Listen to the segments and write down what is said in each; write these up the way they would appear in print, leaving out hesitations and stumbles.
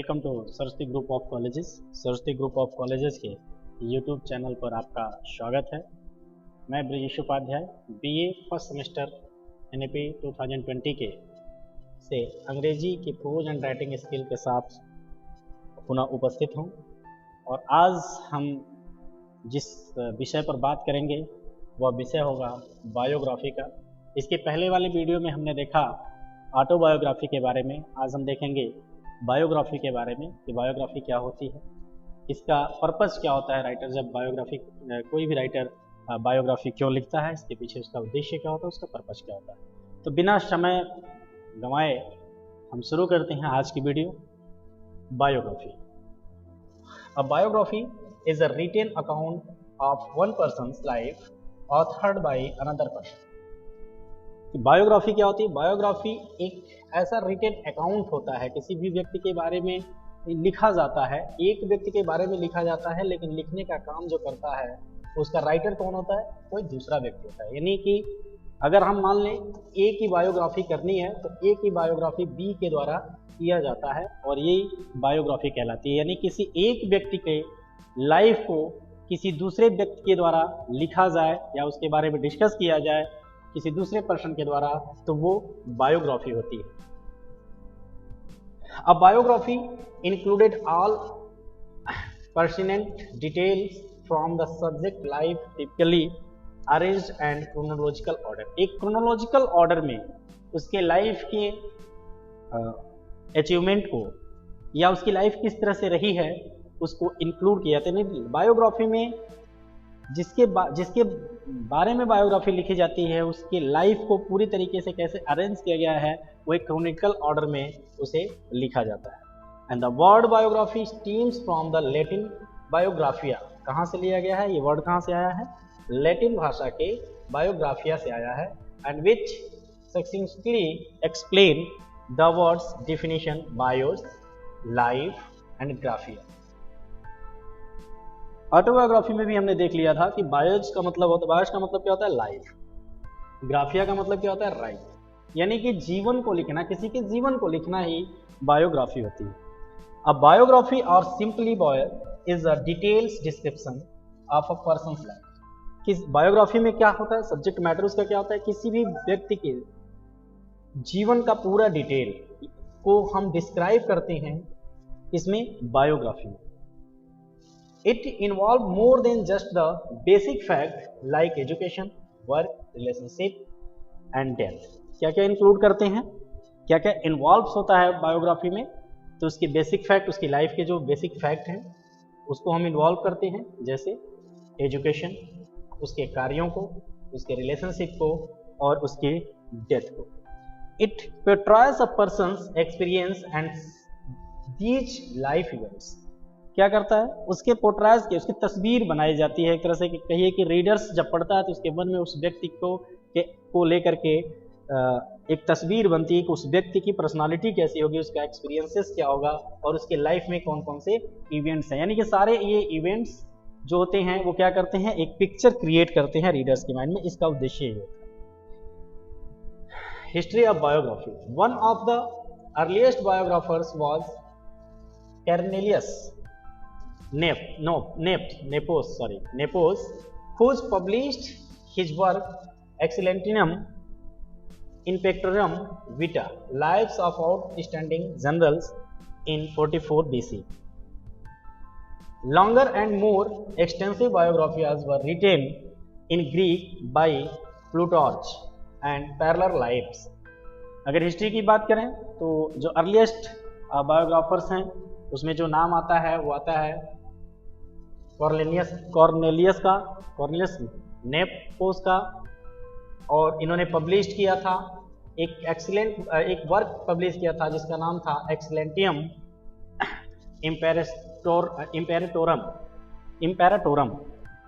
Welcome to Saraswati group of colleges. Saraswati group of colleges के YouTube channel पर आपका स्वागत है। मैं Brajesh Upadhyay BA first semester NAP 2020 के से अंग्रेजी की प्रोज एंड राइटिंग स्किल के साथ पुनः उपस्थित हूँ और आज हम जिस विषय पर बात करेंगे वह विषय होगा बायोग्राफी का। इसके पहले वाले वीडियो में हमने देखा ऑटोबायोग्राफी के बारे में। आज हम देखेंगे बायोग्राफी के बारे में कि बायोग्राफी क्या होती है, इसका पर्पस क्या होता है। राइटर जब बायोग्राफी, कोई भी राइटर बायोग्राफी क्यों लिखता है, इसके पीछे उसका उद्देश्य क्या होता है, उसका पर्पस क्या होता है। तो बिना समय गंवाए हम शुरू करते हैं आज की video. Biography. A biography is a written account of one person's life authored by another person. Biography क्या होती है? बायोग्राफी एक ऐसा रिटेन अकाउंट होता है, किसी भी व्यक्ति के बारे में लिखा जाता है। एक व्यक्ति के बारे में लिखा जाता है, लेकिन लिखने का काम जो करता है उसका राइटर कौन होता है? कोई दूसरा व्यक्ति होता है। यानी कि अगर हम मान लें ए की बायोग्राफी करनी है तो ए की बायोग्राफी बी के द्वारा किया जाता है और यही बायोग्राफी कहलाती है। यानी किसी एक व्यक्ति के लाइफ को किसी दूसरे व्यक्ति के द्वारा लिखा जाए या उसके बारे में डिस्कस किया जाए किसी दूसरे पर्सन के द्वारा, तो वो बायोग्राफी होती है। अब biography included all pertinent details from the subject life typically arranged and chronological order। एक chronological order में उसके लाइफ के अचीवमेंट को या उसकी लाइफ किस तरह से रही है उसको इंक्लूड किया जाता है। बायोग्राफी में जिसके बारे में बायोग्राफी लिखी जाती है उसके लाइफ को पूरी तरीके से कैसे अरेंज किया गया है वो एक क्रोनिकल ऑर्डर में उसे लिखा जाता है। And the word biography stems from the Latin Biographia. कहाँ से लिया गया है ये वर्ड? कहाँ से आया है? लैटिन भाषा के बायोग्राफिया से आया है। And which succinctly explain the words definition bios, life and graphia. Autobiography में भी हमने देख लिया था कि बायोज का मतलब होता है, बायोज का मतलब क्या होता है? लाइफ। ग्राफिया का मतलब क्या होता है? राइट। यानी कि जीवन को लिखना, किसी के जीवन को लिखना ही बायोग्राफी होती है। अब बायोग्राफी और simply bio is a details description of a person's life. किस बायोग्राफी में क्या होता है? सब्जेक्ट मैटर उसका क्या होता है? किसी भी व्यक्ति के जीवन का पूरा डिटेल को हम डिस्क्राइब करते हैं इसमें बायोग्राफी में। It involves more than just the basic fact like education, work, relationship and death। क्या क्या इंक्लूड करते हैं, क्या क्या इन्वॉल्व होता है बायोग्राफी में? तो उसके बेसिक फैक्ट, उसकी लाइफ के जो बेसिक फैक्ट हैं उसको हम इन्वॉल्व करते हैं, जैसे एजुकेशन, उसके कार्यों को, उसके रिलेशनशिप को और उसके डेथ को। It portrays a person's experience and these life events। क्या करता है? उसके पोर्ट्राइज के, उसकी तस्वीर बनाई जाती है। एक तरह से कहिए कि रीडर्स जब पढ़ता है तो उसके मन में उस व्यक्ति को लेकर के एक तस्वीर बनती है कि उस व्यक्ति की पर्सनालिटी कैसी होगी, उसका एक्सपीरियंसेस क्या होगा और उसके लाइफ में कौन कौन से इवेंट्स हैं। यानी कि सारे ये इवेंट्स जो होते हैं वो क्या करते हैं? एक पिक्चर क्रिएट करते हैं रीडर्स के माइंड में। इसका उद्देश्य ये होता है। History of biography. One of the earliest बायोग्राफर्स was Cornelius Nepos, who published his work Excellentium Impectorum Vitae, Lives of Outstanding Generals in 44 BC. Longer and more extensive biographies were written in Greek by Plutarch and parallel lives। अगर history की बात करें तो जो earliest बायोग्राफर्स हैं उसमें जो नाम आता है वो आता है कॉर्नेलियस नेपोस का, और इन्होंने पब्लिश किया था एक वर्क पब्लिश किया था जिसका नाम था एक्सीलेंटियम इम्पेराटोरम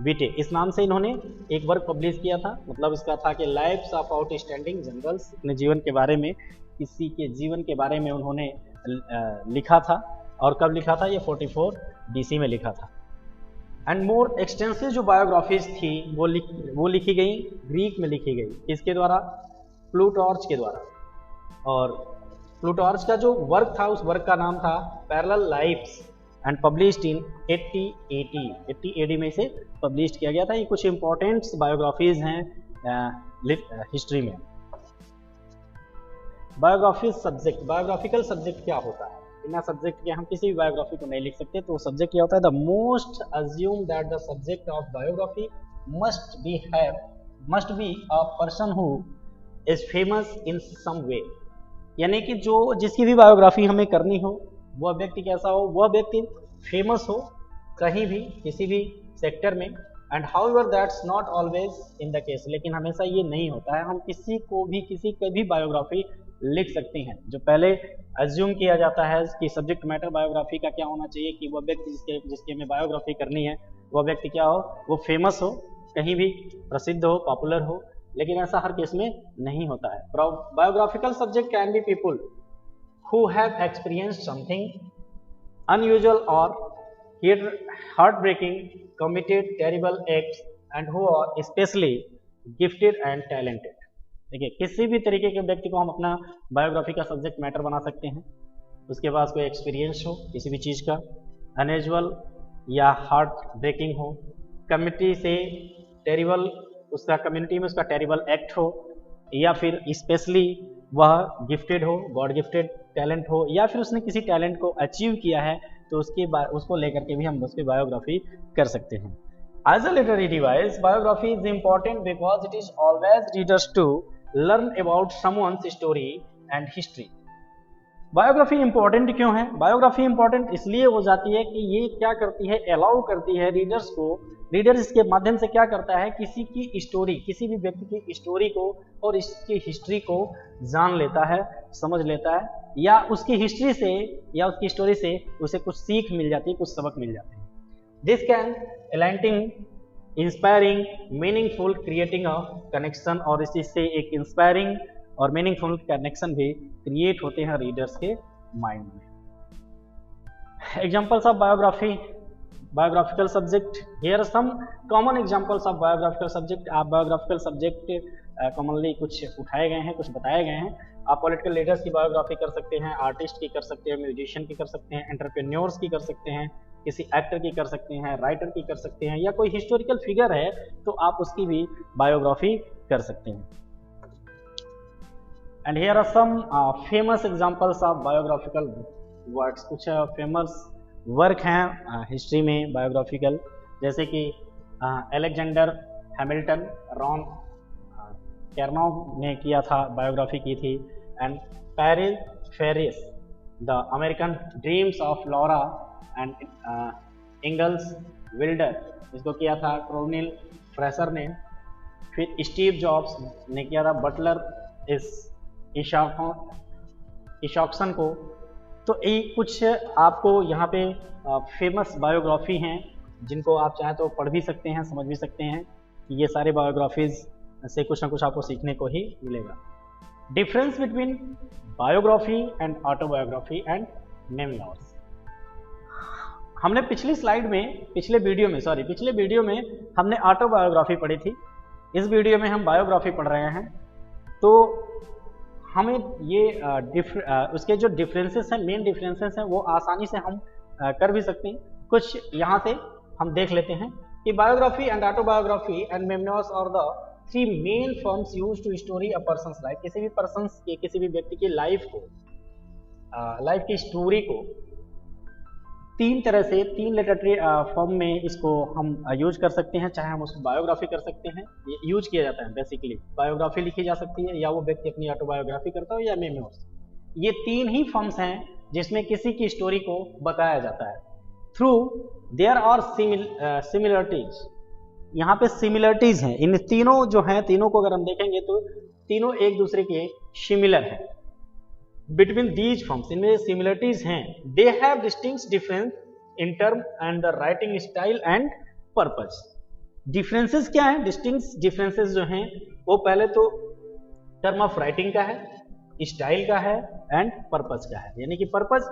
विटे। इस नाम से इन्होंने एक वर्क पब्लिश किया था। मतलब इसका था कि लाइव्स ऑफ आउटस्टैंडिंग जनरल्स, अपने जीवन के बारे में, किसी के जीवन के बारे में उन्होंने लिखा था। और कब लिखा था? ये 44 BC में लिखा था। एंड मोर एक्सटेंसिव जो बायोग्राफीज थी वो लिखी गई, ग्रीक में लिखी गई। किसके द्वारा? प्लूटार्च के द्वारा। और प्लूटार्च का जो वर्क था उस वर्क का नाम था parallel lives and published in 80 AD में इसे पब्लिश किया गया था। ये कुछ इंपॉर्टेंट बायोग्राफीज हैं हिस्ट्री में। बायोग्राफी सब्जेक्ट, बायोग्राफिकल सब्जेक्ट क्या होता है? बिना सब्जेक्ट के हम किसी भी बायोग्राफी को नहीं लिख सकते। तो सब्जेक्ट क्या होता है? The most assume that the subject of biography must be a person who is famous in some way, यानी कि जो जिसकी भी बायोग्राफी हमें करनी हो वह व्यक्ति कैसा हो? वह व्यक्ति फेमस हो कहीं भी किसी भी सेक्टर में। And however that's not always in the case, लेकिन हमेशा ये नहीं होता है। हम किसी की भी बायोग्राफी लिख सकते हैं। जो पहले अज्यूम किया जाता है कि सब्जेक्ट मैटर बायोग्राफी का क्या होना चाहिए कि वह व्यक्ति जिसकी हमें बायोग्राफी करनी है वह व्यक्ति क्या हो? वो फेमस हो, कहीं भी प्रसिद्ध हो, पॉपुलर हो, लेकिन ऐसा हर केस में नहीं होता है। Biographical subject can be people who have experienced something unusual or heartbreaking, committed terrible acts and who are especially gifted and talented। देखिए, किसी भी तरीके के व्यक्ति को हम अपना बायोग्राफी का सब्जेक्ट मैटर बना सकते हैं। उसके पास कोई एक्सपीरियंस हो किसी भी चीज़ का, अनयूजुअल या हार्ट ब्रेकिंग हो, कम्युनिटी से टेरिबल, उसका कम्युनिटी में उसका टेरिबल एक्ट हो, या फिर स्पेशली वह गिफ्टेड हो, गॉड गिफ्टेड टैलेंट हो, या फिर उसने किसी टैलेंट को अचीव किया है तो उसको लेकर के भी हम उसकी बायोग्राफी कर सकते हैं। As a literary device, biography is important because it is always readers to learn about someone's story and history. Biography important क्यों है? बायोग्राफी इंपॉर्टेंट इसलिए हो जाती है कि ये क्या करती है? अलाउ करती है रीडर्स को, रीडर इसके माध्यम से क्या करता है? किसी की स्टोरी, किसी भी व्यक्ति की स्टोरी को और इसकी हिस्ट्री को जान लेता है, समझ लेता है, या उसकी हिस्ट्री से या उसकी स्टोरी से उसे कुछ सीख मिल जाती है, कुछ सबक मिल जाते हैं। This can enlightening, inspiring, meaningful, creating a connection, और इससे एक इंस्पायरिंग और मीनिंगफुल कनेक्शन भी क्रिएट होते हैं रीडर्स के माइंड में। Examples of biography, biographical subject, here are some common examples of biographical subject. आप बायोग्राफिकल सब्जेक्ट कॉमनली कुछ उठाए गए हैं, कुछ बताए गए हैं। आप पॉलिटिकल लीडर्स की बायोग्राफी कर सकते हैं, आर्टिस्ट की कर सकते हैं, म्यूजिशियन की कर सकते हैं, एंटरप्रेन्योर्स की कर सकते हैं, किसी एक्टर की कर सकते हैं, राइटर की कर सकते हैं, या कोई हिस्टोरिकल फिगर है तो आप उसकी भी बायोग्राफी कर सकते हैं। And here are some famous examples of biographical works. कुछ फेमस वर्क हैं हिस्ट्री में बायोग्राफिकल, जैसे कि अलेक्जेंडर हैमिल्टन, रॉन कैरनॉव ने किया था, बायोग्राफी की थी। And prairie fires, the American dreams of Laura and Ingalls Wilder, इसको किया था कॉर्नेल फ्रेसर ने। फिर स्टीव जॉब्स ने किया था बटलर इशॉक्सन को। तो ये कुछ आपको यहाँ पे फेमस बायोग्राफी हैं जिनको आप चाहें तो पढ़ भी सकते हैं, समझ भी सकते हैं। ये सारे बायोग्राफीज से कुछ ना कुछ आपको सीखने को ही मिलेगा। Difference between biography and autobiography and memoirs. हमने पिछली स्लाइड में, पिछले वीडियो में हमने ऑटोबायोग्राफी पढ़ी थी। इस वीडियो में हम बायोग्राफी पढ़ रहे हैं। तो हमें ये उसके जो डिफरेंसेस हैं, मेन डिफरेंसेस हैं, वो आसानी से हम कर भी सकते हैं। कुछ यहाँ से हम देख लेते हैं कि biography and autobiography and memoirs are the three main forms used to story a person's life. किसी भी पर्सन की, किसी भी व्यक्ति की लाइफ को, लाइफ की स्टोरी को तीन तरह से, तीन लिटरेरी फॉर्म में इसको हम यूज कर सकते हैं। चाहे हम उसको बायोग्राफी कर सकते हैं, ये यूज किया जाता है बेसिकली। बायोग्राफी लिखी जा सकती है, या वो व्यक्ति अपनी ऑटोबायोग्राफी करता है, या मेमोइर्स। ये तीन ही फॉर्म्स हैं जिसमें किसी की स्टोरी को बताया जाता है। थ्रू देयर आर सिमिलरिटीज, यहाँ पे सिमिलरिटीज हैं। इन तीनों जो हैं, तीनों को अगर हम देखेंगे तो तीनों एक दूसरे के सिमिलर हैं। बिटवीन दीज फॉर्म्स, इनमें सिमिलरिटीज हैं। They have distinct difference in term and the writing style and purpose. Differences क्या है? डिस्टिंक्ट डिफरेंसेस जो हैं वो पहले तो टर्म ऑफ राइटिंग का है, स्टाइल का है एंड पर्पस का है। यानी कि पर्पस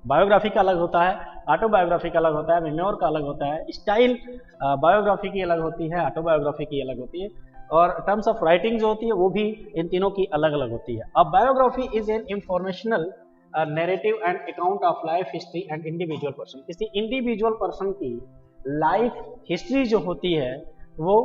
बायोग्राफी का अलग होता है, ऑटोबायोग्राफी का अलग होता है, मेमोइर का अलग होता है, स्टाइल बायोग्राफी की अलग होती है, ऑटोबायोग्राफी की अलग होती है। और टर्म्स ऑफ राइटिंग जो होती है वो भी इन तीनों की अलग अलग होती है। अब biography is an informational narrative and account of life history and individual person. किसी इंडिविजुअल पर्सन की लाइफ हिस्ट्री जो होती है वो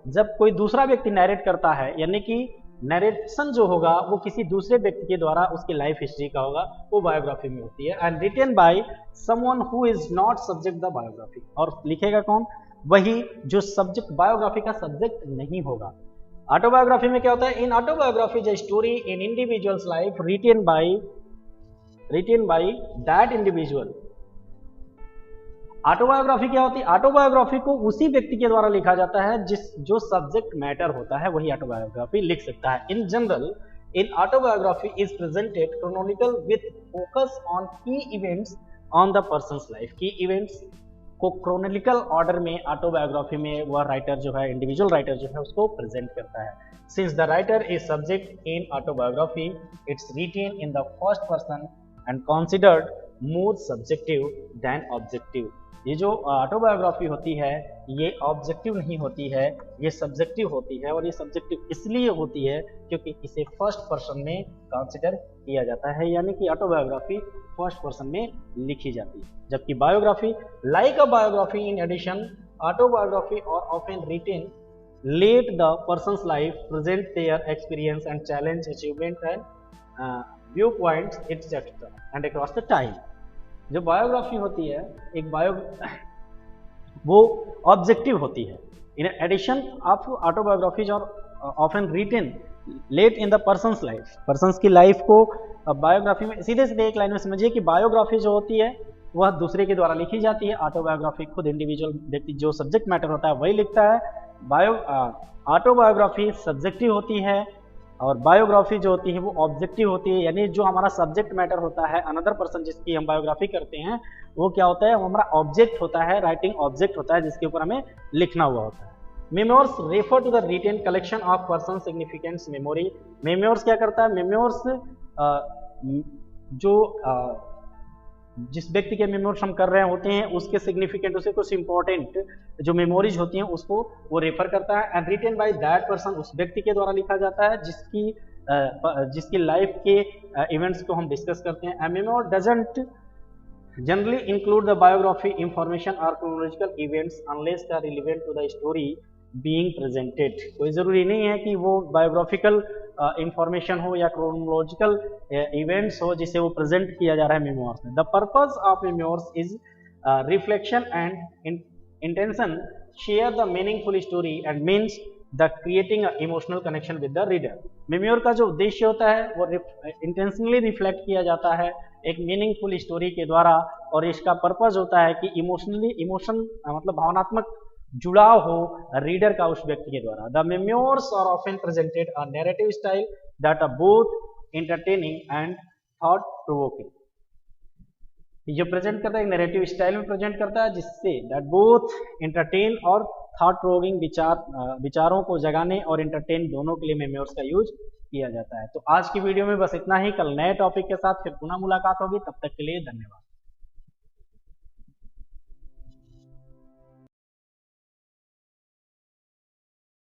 जब कोई दूसरा व्यक्ति नैरेट करता है, यानी कि नरेशन जो होगा वो किसी दूसरे व्यक्ति के द्वारा उसकी लाइफ हिस्ट्री का होगा, वो बायोग्राफी में होती है। And written by someone who is not subject the biography, और लिखेगा कौन? वही जो सब्जेक्ट बायोग्राफी का सब्जेक्ट नहीं होगा। ऑटोबायोग्राफी में क्या होता है? In autobiography the story in individuals life written by that individual. Autobiography क्या होती है? ऑटोबायोग्राफी को उसी व्यक्ति के द्वारा लिखा जाता है जो सब्जेक्ट मैटर होता है, वही ऑटोबायोग्राफी लिख सकता है। In general in autobiography is presented chronological with focus on key events on the person's life. Key events को क्रोनोलॉजिकल ऑर्डर में ऑटोबायोग्राफी में वह राइटर जो है, इंडिविजुअल राइटर जो है, उसको प्रेजेंट करता है। Since the writer is subject in autobiography, it's written in the first person and considered more subjective than objective. ये जो ऑटोबायोग्राफी होती है ये ऑब्जेक्टिव नहीं होती है, ये सब्जेक्टिव होती है। और ये सब्जेक्टिव इसलिए होती है क्योंकि इसे फर्स्ट पर्सन में कंसिडर किया जाता है, यानी कि ऑटोबायोग्राफी फर्स्ट पर्सन में लिखी जाती है। जबकि biography like a biography in addition autobiography are often written late the person's life, present their experience and challenge, achievement and view points etcetera and across the time. जो biography होती है वो objective होती है। In addition of autobiographies are often written late in the person's life, persons की life को biography में सीधे सीधे एक लाइन में समझिए कि बायोग्राफी जो होती है वह दूसरे के द्वारा लिखी जाती है, ऑटोबायोग्राफी खुद इंडिविजुअल व्यक्ति जो सब्जेक्ट मैटर होता है वही लिखता है। ऑटोबायोग्राफी सब्जेक्टिव होती है और बायोग्राफी जो होती है वो ऑब्जेक्टिव होती है, यानी जो हमारा सब्जेक्ट मैटर होता है, अनदर पर्सन जिसकी हम बायोग्राफी करते हैं, वो क्या होता है? वो हमारा ऑब्जेक्ट होता है, राइटिंग ऑब्जेक्ट होता है जिसके ऊपर हमें लिखना हुआ होता है। Memoirs refer to the written collection of person significance memory. Memoirs क्या करता है? मेमोर्स जिस व्यक्ति के मेमोर्स हम कर रहे होते हैं उसके सिग्निफिकेंट, उसे कुछ इंपॉर्टेंट जो मेमोरीज होती हैं उसको वो रेफर करता है। And written by that person, उस व्यक्ति के द्वारा लिखा जाता है जिसकी लाइफ के इवेंट्स को हम डिस्कस करते हैं। A memoir doesn't generally include the biography information or chronological events unless the relevant to the story being presented. कोई ज़रूरी नहीं है कि वो बायोग्राफिकल इंफॉर्मेशन हो या क्रोनोलॉजिकल इवेंट्स हो जिसे वो प्रेजेंट किया जा रहा है मेमोर्स में। The purpose of memoirs is reflection and intention, share the meaningful story and means the creating emotional connection with the reader. Memoir का जो उद्देश्य होता है वो इंटेंशनली रिफ्लेक्ट किया जाता है एक मीनिंगफुल स्टोरी के द्वारा, और इसका पर्पस होता है कि इमोशन मतलब भावनात्मक जुड़ाव हो रीडर का उस व्यक्ति के द्वारा। The memoirs are often presented a narrative style that are both entertaining and thought provoking. जो प्रेजेंट करता है एक नैरेटिव स्टाइल में प्रेजेंट करता है जिससे दैट बोथ एंटरटेन और थॉट प्रोवोकिंग विचारों को जगाने और एंटरटेन दोनों के लिए मेमोर्स का यूज किया जाता है। तो आज की वीडियो में बस इतना ही। कल नए टॉपिक के साथ फिर पुनः मुलाकात होगी, तब तक के लिए धन्यवाद।